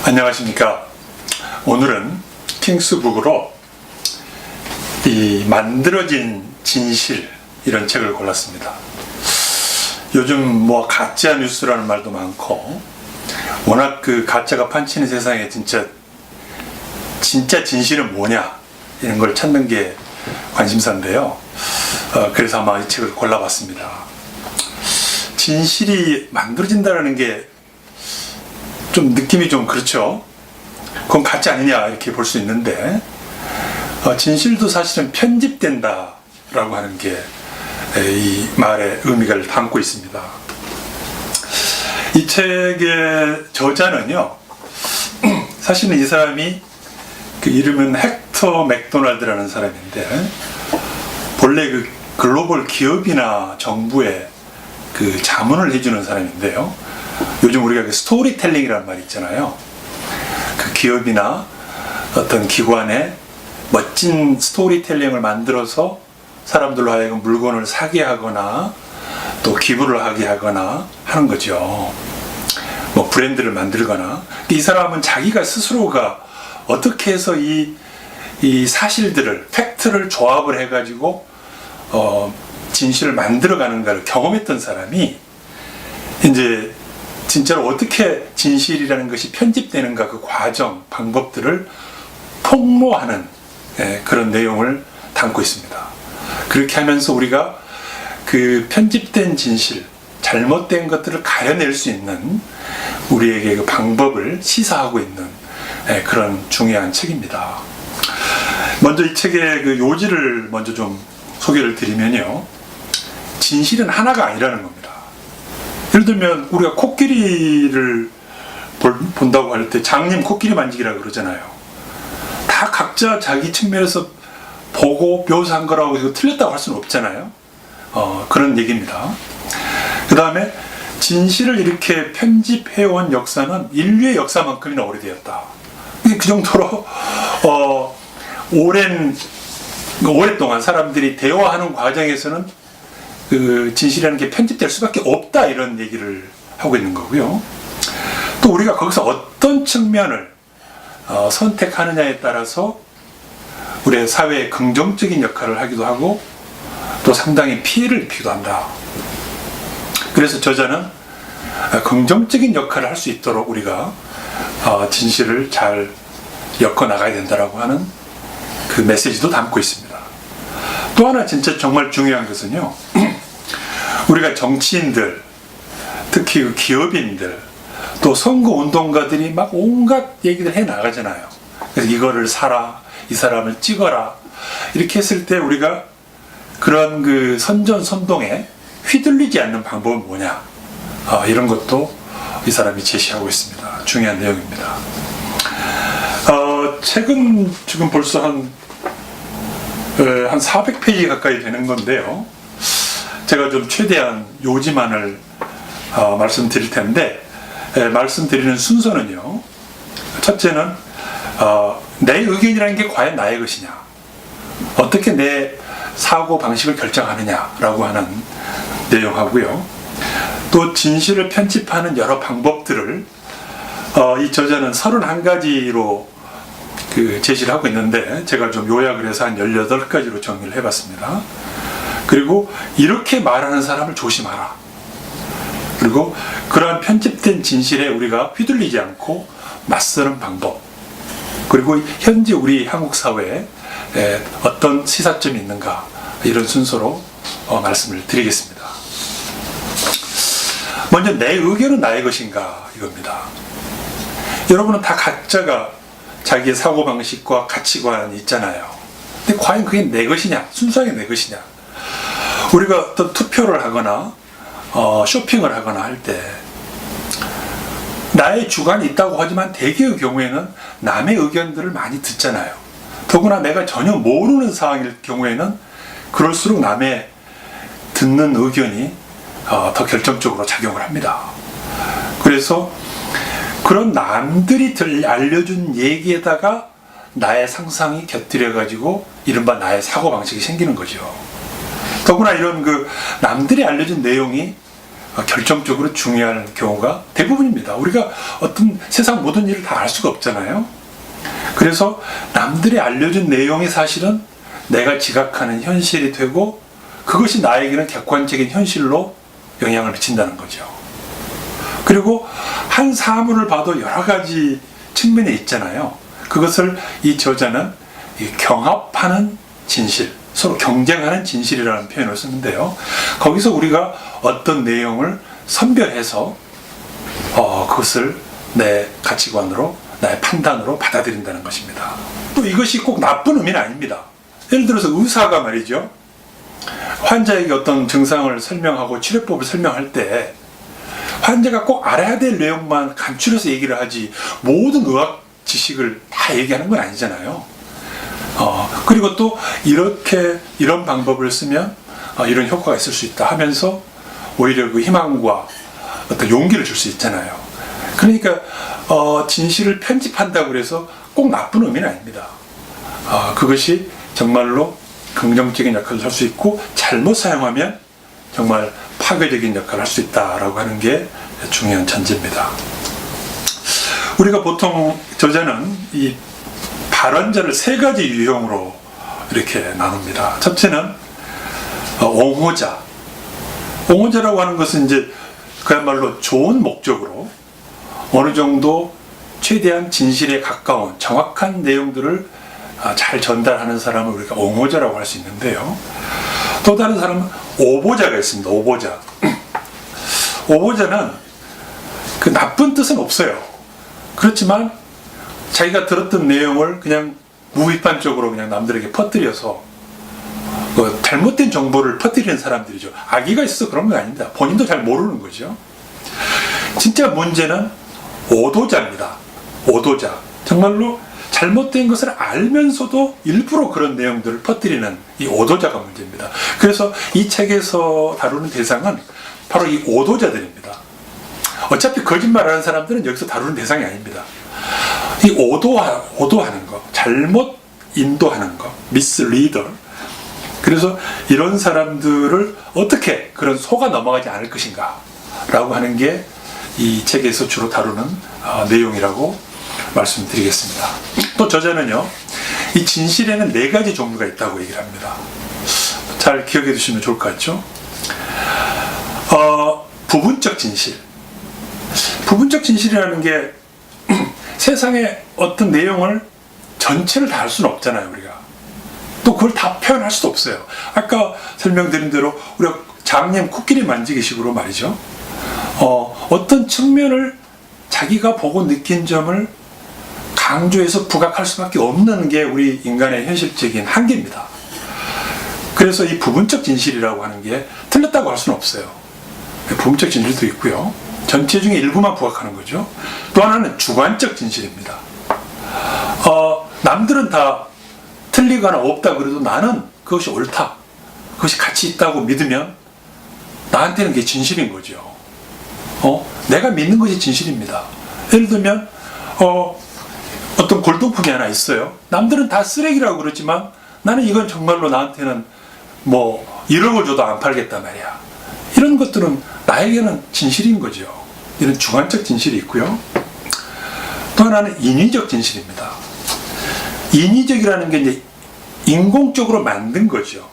안녕하십니까. 오늘은 킹스북으로 이 만들어진 진실 이런 책을 골랐습니다. 요즘 뭐 가짜 뉴스라는 말도 많고 워낙 그 가짜가 판치는 세상에 진짜 진실은 뭐냐 이런 걸 찾는 게 관심사인데요. 그래서 아마 이 책을 골라봤습니다. 진실이 만들어진다는 게 좀 느낌이 좀 그렇죠. 그건 가짜 아니냐 이렇게 볼 수 있는데 진실도 사실은 편집된다 라고 하는 게 이 말의 의미를 담고 있습니다. 이 책의 저자는요, 사실은 이 사람이 그 이름은 헥터 맥도날드라는 사람인데 본래 그 글로벌 기업이나 정부에 그 자문을 해주는 사람인데요. 요즘 우리가 그 스토리텔링이라는 말이 있잖아요. 그 기업이나 어떤 기관에 멋진 스토리텔링을 만들어서 사람들로 하여금 물건을 사게 하거나 또 기부를 하게 하거나 하는 거죠. 뭐 브랜드를 만들거나. 이 사람은 자기가 스스로가 어떻게 해서 이 사실들을, 팩트를 조합을 해가지고 진실을 만들어가는가를 경험했던 사람이 이제 진짜로 어떻게 진실이라는 것이 편집되는가 그 과정, 방법들을 폭로하는 그런 내용을 담고 있습니다. 그렇게 하면서 우리가 그 편집된 진실, 잘못된 것들을 가려낼 수 있는 우리에게 그 방법을 시사하고 있는 그런 중요한 책입니다. 먼저 이 책의 그 요지를 먼저 좀 소개를 드리면요. 진실은 하나가 아니라는 겁니다. 예를 들면 우리가 코끼리를 본다고 할 때 장님 코끼리 만지기라고 그러잖아요. 다 각자 자기 측면에서 보고 묘사한 거라고 해서 틀렸다고 할 수는 없잖아요. 그런 얘기입니다. 그 다음에 진실을 이렇게 편집해온 역사는 인류의 역사만큼이나 오래되었다. 그 정도로 오랫동안 사람들이 대화하는 과정에서는 그 진실이라는 게 편집될 수밖에 없다 이런 얘기를 하고 있는 거고요. 또 우리가 거기서 어떤 측면을 선택하느냐에 따라서 우리의 사회에 긍정적인 역할을 하기도 하고 또 상당히 피해를 입히기도 한다. 그래서 저자는 긍정적인 역할을 할 수 있도록 우리가 진실을 잘 엮어나가야 된다라고 하는 그 메시지도 담고 있습니다. 또 하나 진짜 정말 중요한 것은요. 우리가 정치인들, 특히 기업인들, 또 선거운동가들이 막 온갖 얘기를 해 나가잖아요. 그래서 이거를 사라, 이 사람을 찍어라 이렇게 했을 때 우리가 그런 그 선전선동에 휘둘리지 않는 방법은 뭐냐, 이런 것도 이 사람이 제시하고 있습니다. 중요한 내용입니다. 책은 지금 벌써 한 400페이지 가까이 되는 건데요. 제가 좀 최대한 요지만을 말씀드릴 텐데, 말씀드리는 순서는요. 첫째는 내 의견이라는 게 과연 나의 것이냐, 어떻게 내 사고 방식을 결정하느냐라고 하는 내용하고요. 또 진실을 편집하는 여러 방법들을 이 저자는 31가지로 그 제시를 하고 있는데 제가 좀 요약을 해서 한 18가지로 정리를 해봤습니다. 그리고 이렇게 말하는 사람을 조심하라. 그리고 그러한 편집된 진실에 우리가 휘둘리지 않고 맞서는 방법. 그리고 현재 우리 한국 사회에 어떤 시사점이 있는가, 이런 순서로 말씀을 드리겠습니다. 먼저 내 의견은 나의 것인가 이겁니다. 여러분은 다 각자가 자기의 사고방식과 가치관이 있잖아요. 근데 과연 그게 내 것이냐, 순수하게 내 것이냐. 우리가 어떤 투표를 하거나 쇼핑을 하거나 할 때 나의 주관이 있다고 하지만 대개의 경우에는 남의 의견들을 많이 듣잖아요. 더구나 내가 전혀 모르는 상황일 경우에는 그럴수록 남의 듣는 의견이 더 결정적으로 작용을 합니다. 그래서 그런 남들이 알려준 얘기에다가 나의 상상이 곁들여가지고 이른바 나의 사고방식이 생기는 거죠. 더구나 이런 그 남들이 알려준 내용이 결정적으로 중요한 경우가 대부분입니다. 우리가 어떤 세상 모든 일을 다 알 수가 없잖아요. 그래서 남들이 알려준 내용이 사실은 내가 지각하는 현실이 되고 그것이 나에게는 객관적인 현실로 영향을 미친다는 거죠. 그리고 한 사물을 봐도 여러 가지 측면이 있잖아요. 그것을 이 저자는 경합하는 진실, 서로 경쟁하는 진실이라는 표현을 쓰는데요. 거기서 우리가 어떤 내용을 선별해서 그것을 내 가치관으로, 나의 판단으로 받아들인다는 것입니다. 또 이것이 꼭 나쁜 의미는 아닙니다. 예를 들어서 의사가 말이죠. 환자에게 어떤 증상을 설명하고 치료법을 설명할 때 환자가 꼭 알아야 될 내용만 간추려서 얘기를 하지 모든 의학 지식을 다 얘기하는 건 아니잖아요. 그리고 또 이런 방법을 쓰면 이런 효과가 있을 수 있다 하면서 오히려 그 희망과 어떤 용기를 줄 수 있잖아요. 그러니까 진실을 편집한다고 해서 꼭 나쁜 의미는 아닙니다. 그것이 정말로 긍정적인 역할을 할 수 있고 잘못 사용하면 정말 파괴적인 역할을 할 수 있다라고 하는 게 중요한 전제입니다. 우리가 보통 저자는 이 발언자를 세 가지 유형으로 이렇게 나눕니다. 첫째는 옹호자. 옹호자라고 하는 것은 이제 그야말로 좋은 목적으로 어느 정도 최대한 진실에 가까운 정확한 내용들을 잘 전달하는 사람을 우리가 옹호자라고 할 수 있는데요. 또 다른 사람은 오보자가 있습니다. 오보자. 오보자는 그 나쁜 뜻은 없어요. 그렇지만 자기가 들었던 내용을 그냥 무비판적으로 그냥 남들에게 퍼뜨려서 잘못된 정보를 퍼뜨리는 사람들이죠. 악의가 있어서 그런 거 아닙니다. 본인도 잘 모르는 거죠. 진짜 문제는 오도자입니다. 오도자. 정말로 잘못된 것을 알면서도 일부러 그런 내용들을 퍼뜨리는 이 오도자가 문제입니다. 그래서 이 책에서 다루는 대상은 바로 이 오도자들입니다. 어차피 거짓말하는 사람들은 여기서 다루는 대상이 아닙니다. 이 오도하는 거, 잘못 인도하는 거, misleader. 그래서 이런 사람들을 어떻게 그런 속아 넘어가지 않을 것인가 라고 하는 게 이 책에서 주로 다루는 내용이라고 말씀드리겠습니다. 또 저자는요, 이 진실에는 네 가지 종류가 있다고 얘기를 합니다. 잘 기억해 두시면 좋을 것 같죠? 부분적 진실. 부분적 진실이라는 게 세상의 어떤 내용을 전체를 다 할 수는 없잖아요, 우리가. 또 그걸 다 표현할 수도 없어요. 아까 설명드린 대로 우리가 장님 코끼리 만지기 식으로 말이죠. 어떤 측면을 자기가 보고 느낀 점을 강조해서 부각할 수밖에 없는 게 우리 인간의 현실적인 한계입니다. 그래서 이 부분적 진실이라고 하는 게 틀렸다고 할 수는 없어요. 부분적 진실도 있고요. 전체 중에 일부만 부각하는 거죠. 또 하나는 주관적 진실입니다. 남들은 다 틀리거나 없다 그래도 나는 그것이 옳다, 그것이 가치 있다고 믿으면 나한테는 그게 진실인 거죠. 내가 믿는 것이 진실입니다. 예를 들면 어떤 골동품이 하나 있어요. 남들은 다 쓰레기라고 그러지만 나는 이건 정말로 나한테는 뭐 1억을 줘도 안 팔겠단 말이야. 이런 것들은 나에게는 진실인 거죠. 이런 주관적 진실이 있고요. 또 하나는 인위적 진실입니다. 인위적이라는 게 이제 인공적으로 만든 거죠.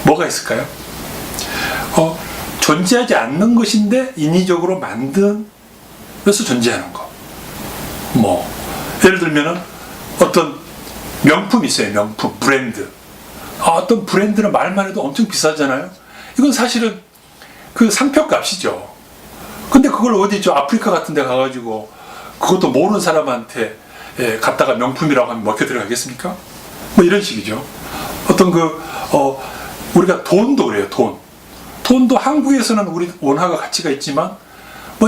뭐가 있을까요? 존재하지 않는 것인데 인위적으로 만든 것을 존재하는 거. 예를 들면은 어떤 명품이 있어요. 명품, 브랜드. 어떤 브랜드는 말만 해도 엄청 비싸잖아요. 이건 사실은 그 상표 값이죠. 근데 그걸 어디죠? 아프리카 같은 데 가가지고 그것도 모르는 사람한테 갖다가 명품이라고 하면 먹혀 들어가겠습니까? 이런 식이죠. 어떤 우리가 돈도 그래요. 돈도 한국에서는 우리 원화가 가치가 있지만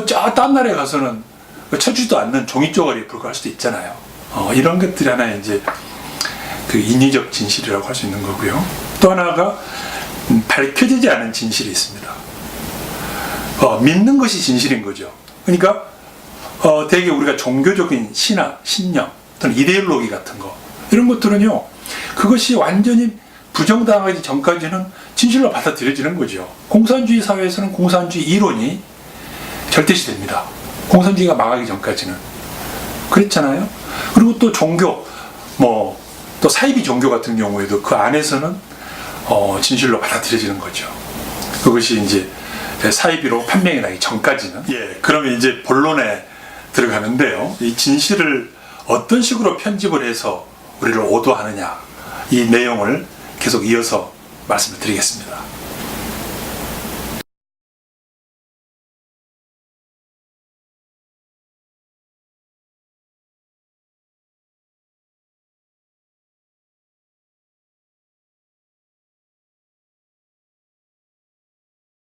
저 딴 나라에 가서는 쳐주지도 않는 종이 쪼가리에 불과할 수도 있잖아요. 이런 것들이 하나의 이제 그 인위적 진실이라고 할 수 있는 거고요. 또 하나가 밝혀지지 않은 진실이 있습니다. 믿는 것이 진실인 거죠. 그러니까 되게 우리가 종교적인 신앙, 신념 또는 이데올로기 같은 거 이런 것들은요 그것이 완전히 부정당하기 전까지는 진실로 받아들여지는 거죠. 공산주의 사회에서는 공산주의 이론이 절대시됩니다. 공산주의가 망하기 전까지는 그랬잖아요. 그리고 또 종교 또 사이비 종교 같은 경우에도 그 안에서는 진실로 받아들여지는 거죠. 그것이 이제 사이비로 판명이 나기 전까지는. 그러면 이제 본론에 들어가는데요. 이 진실을 어떤 식으로 편집을 해서 우리를 오도하느냐 이 내용을 계속 이어서 말씀을 드리겠습니다.